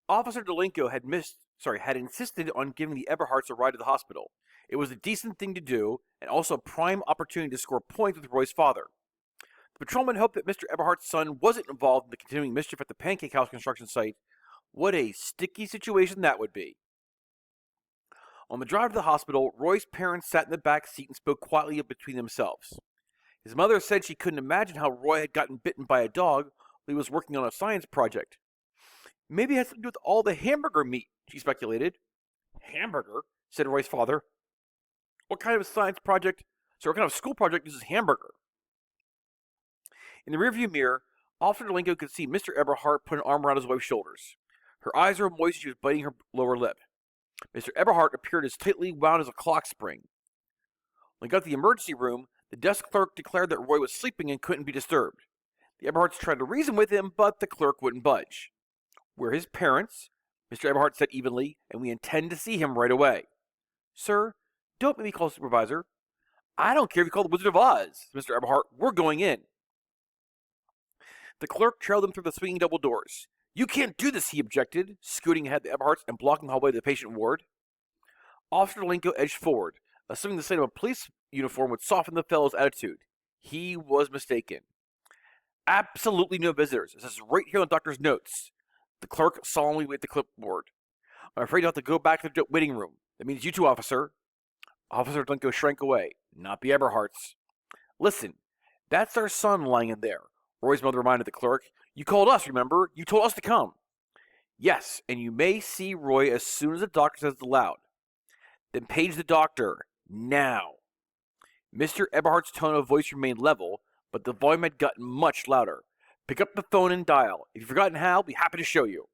Officer Delinko had insisted on giving the Eberhards a ride to the hospital. It was a decent thing to do, and also a prime opportunity to score points with Roy's father. The patrolman hoped that Mr. Eberhardt's son wasn't involved in the continuing mischief at the Pancake House construction site. What a sticky situation that would be. On the drive to the hospital, Roy's parents sat in the back seat and spoke quietly between themselves. His mother said she couldn't imagine how Roy had gotten bitten by a dog while he was working on a science project. Maybe it had something to do with all the hamburger meat, she speculated. Hamburger? Said Roy's father. What kind of school project uses hamburger? In the rearview mirror, Officer Delinko could see Mr. Eberhardt put an arm around his wife's shoulders. Her eyes were moist and she was biting her lower lip. Mr. Eberhardt appeared as tightly wound as a clock spring. When he got to the emergency room, the desk clerk declared that Roy was sleeping and couldn't be disturbed. The Eberhardts tried to reason with him, but the clerk wouldn't budge. We're his parents, Mr. Eberhardt said evenly, and we intend to see him right away. Sir, don't make me call the supervisor. I don't care if you call the Wizard of Oz, Mr. Eberhardt. We're going in. The clerk trailed them through the swinging double doors. You can't do this, he objected, scooting ahead the Eberhardts and blocking the hallway to the patient ward. Officer Delinko edged forward, assuming the sight of a police uniform would soften the fellow's attitude. He was mistaken. Absolutely no visitors. This is right here on the doctor's notes. The clerk solemnly waved the clipboard. I'm afraid you'll have to go back to the waiting room. That means you too, officer. Officer Delinko shrank away. Not the Eberhardts. Listen, that's our son lying in there, Roy's mother reminded the clerk. You called us, remember? You told us to come. Yes, and you may see Roy as soon as the doctor says it aloud. Then page the doctor. Now. Mr. Eberhardt's tone of voice remained level, but the volume had gotten much louder. Pick up the phone and dial. If you've forgotten how, I'll be happy to show you.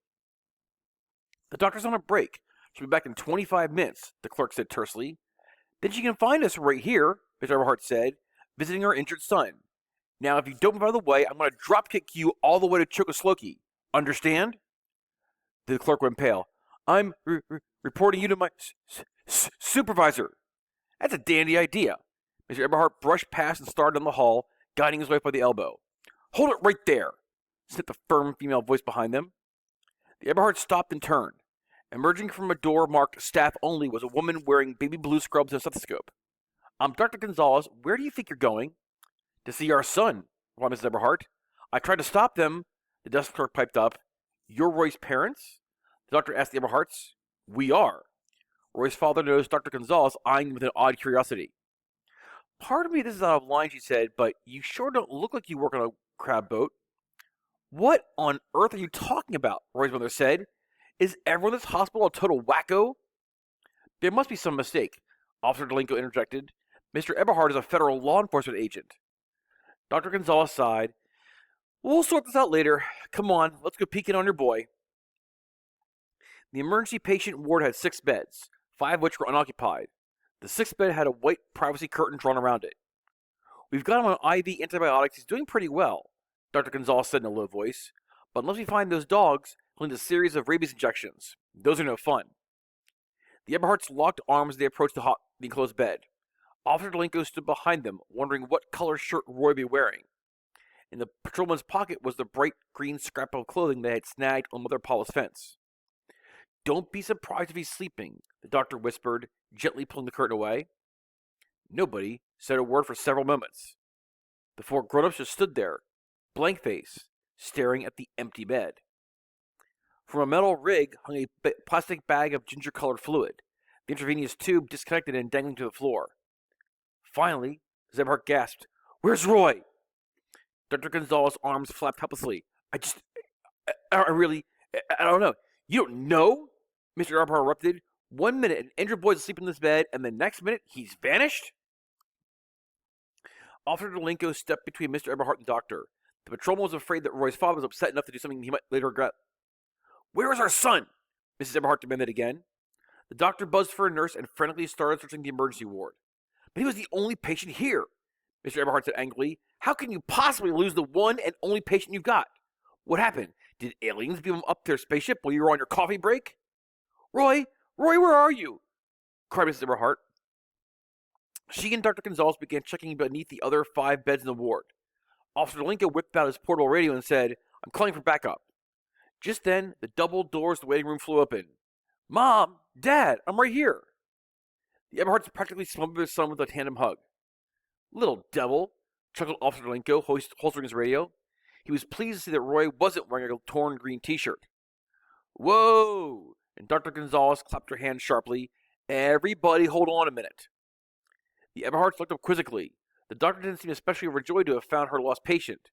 The doctor's on a break. She'll be back in 25 minutes, the clerk said tersely. Then she can find us right here, Mr. Eberhardt said, visiting her injured son. Now, if you don't move out of the way, I'm going to dropkick you all the way to Chokosloki. Understand? The clerk went pale. I'm reporting you to my supervisor. That's a dandy idea. Mr. Eberhardt brushed past and started down the hall, guiding his wife by the elbow. Hold it right there, snipped the firm female voice behind them. The Eberhardt stopped and turned. Emerging from a door marked staff only was a woman wearing baby blue scrubs and a stethoscope. I'm Dr. Gonzalez. Where do you think you're going? To see our son, replied Mrs. Eberhardt. I tried to stop them, the desk clerk piped up. You're Roy's parents? The doctor asked the Eberhardts. We are. Roy's father noticed Dr. Gonzalez eyeing him with an odd curiosity. Pardon me, this is out of line, she said, but you sure don't look like you work on a crab boat. What on earth are you talking about? Roy's mother said. Is everyone in this hospital a total wacko? There must be some mistake, Officer Delinko interjected. Mr. Eberhardt is a federal law enforcement agent. Dr. Gonzalez sighed. We'll sort this out later. Come on, let's go peek in on your boy. The emergency patient ward had 6 beds, 5 of which were unoccupied. The 6th bed had a white privacy curtain drawn around it. We've got him on IV antibiotics. He's doing pretty well, Dr. Gonzalez said in a low voice. But unless we find those dogs, he'll need a series of rabies injections. Those are no fun. The Eberhardts locked arms as they approached the enclosed bed. Officer Delinko stood behind them, wondering what color shirt Roy would be wearing. In the patrolman's pocket was the bright green scrap of clothing they had snagged on Mother Paula's fence. Don't be surprised if he's sleeping, the doctor whispered, gently pulling the curtain away. Nobody said a word for several moments. The 4 grown-ups just stood there, blank-faced, staring at the empty bed. From a metal rig hung a plastic bag of ginger-colored fluid, the intravenous tube disconnected and dangling to the floor. Finally, Eberhardt gasped, Where's Roy? Dr. Gonzalez's arms flapped helplessly. I don't know. You don't know? Mr. Eberhardt erupted. 1 minute, an injured boy's asleep in this bed, and the next minute, he's vanished? Officer Delinko stepped between Mr. Eberhardt and the doctor. The patrolman was afraid that Roy's father was upset enough to do something he might later regret. Where is our son? Mrs. Eberhardt demanded again. The doctor buzzed for a nurse and frantically started searching the emergency ward. But he was the only patient here, Mr. Eberhardt said angrily. How can you possibly lose the one and only patient you've got? What happened? Did aliens beam him up their spaceship while you were on your coffee break? Roy, where are you? Cried Mrs. Eberhardt. She and Dr. Gonzalez began checking beneath the other 5 beds in the ward. Officer Delinko whipped out his portable radio and said, I'm calling for backup. Just then, the double doors of the waiting room flew open. Mom! Dad! I'm right here! The Eberhards practically smothered their son with a tandem hug. Little devil, chuckled Officer Linko, holstering his radio. He was pleased to see that Roy wasn't wearing a torn green t-shirt. Whoa! And Dr. Gonzalez clapped her hands sharply. Everybody hold on a minute. The Eberhards looked up quizzically. The doctor didn't seem especially overjoyed to have found her lost patient.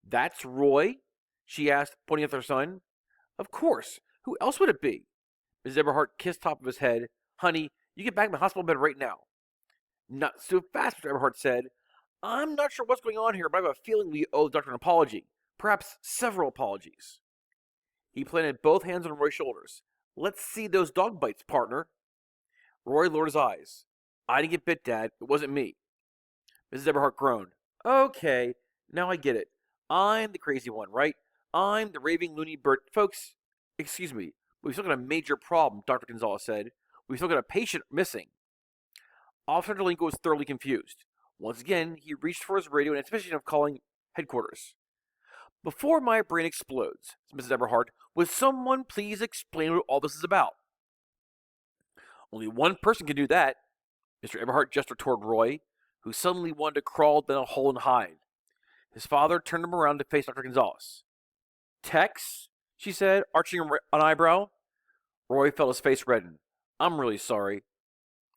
That's Roy? She asked, pointing at their son. Of course. Who else would it be? Mrs. Eberhard kissed top of his head. Honey, you get back in the hospital bed right now. Not so fast, Mr. Eberhard said. I'm not sure what's going on here, but I have a feeling we owe the doctor an apology. Perhaps several apologies. He planted both hands on Roy's shoulders. Let's see those dog bites, partner. Roy lowered his eyes. I didn't get bit, Dad. It wasn't me. Mrs. Eberhard groaned. Okay, now I get it. I'm the crazy one, right? I'm the raving loony bird. Folks, excuse me, we've still got a major problem, Dr. Gonzalez said. We've still got a patient missing. Officer Delinko was thoroughly confused. Once again, he reached for his radio in anticipation of calling headquarters. Before my brain explodes, said Mrs. Eberhard, would someone please explain what all this is about? Only one person can do that. Mr. Eberhard gestured toward Roy, who suddenly wanted to crawl down a hole and hide. His father turned him around to face Dr. Gonzalez. Tex? She said, arching an eyebrow. Roy felt his face redden. I'm really sorry.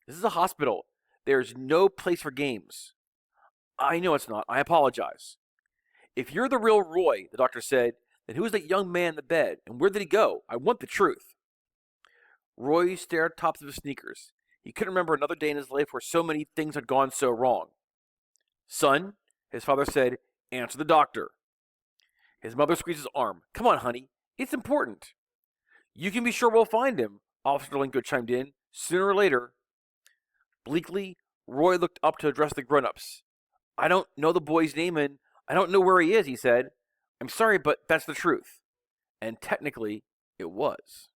This is a hospital. There's no place for games. I know it's not. I apologize. If you're the real Roy, the doctor said, then who is that young man in the bed, and where did he go? I want the truth. Roy stared at tops of his sneakers. He couldn't remember another day in his life where so many things had gone so wrong. Son, his father said, answer the doctor. His mother squeezed his arm. Come on, honey. It's important. You can be sure we'll find him, Officer Delinko chimed in. Sooner or later. Bleakly, Roy looked up to address the grown-ups. I don't know the boy's name and I don't know where he is, he said. I'm sorry, but that's the truth. And technically, it was.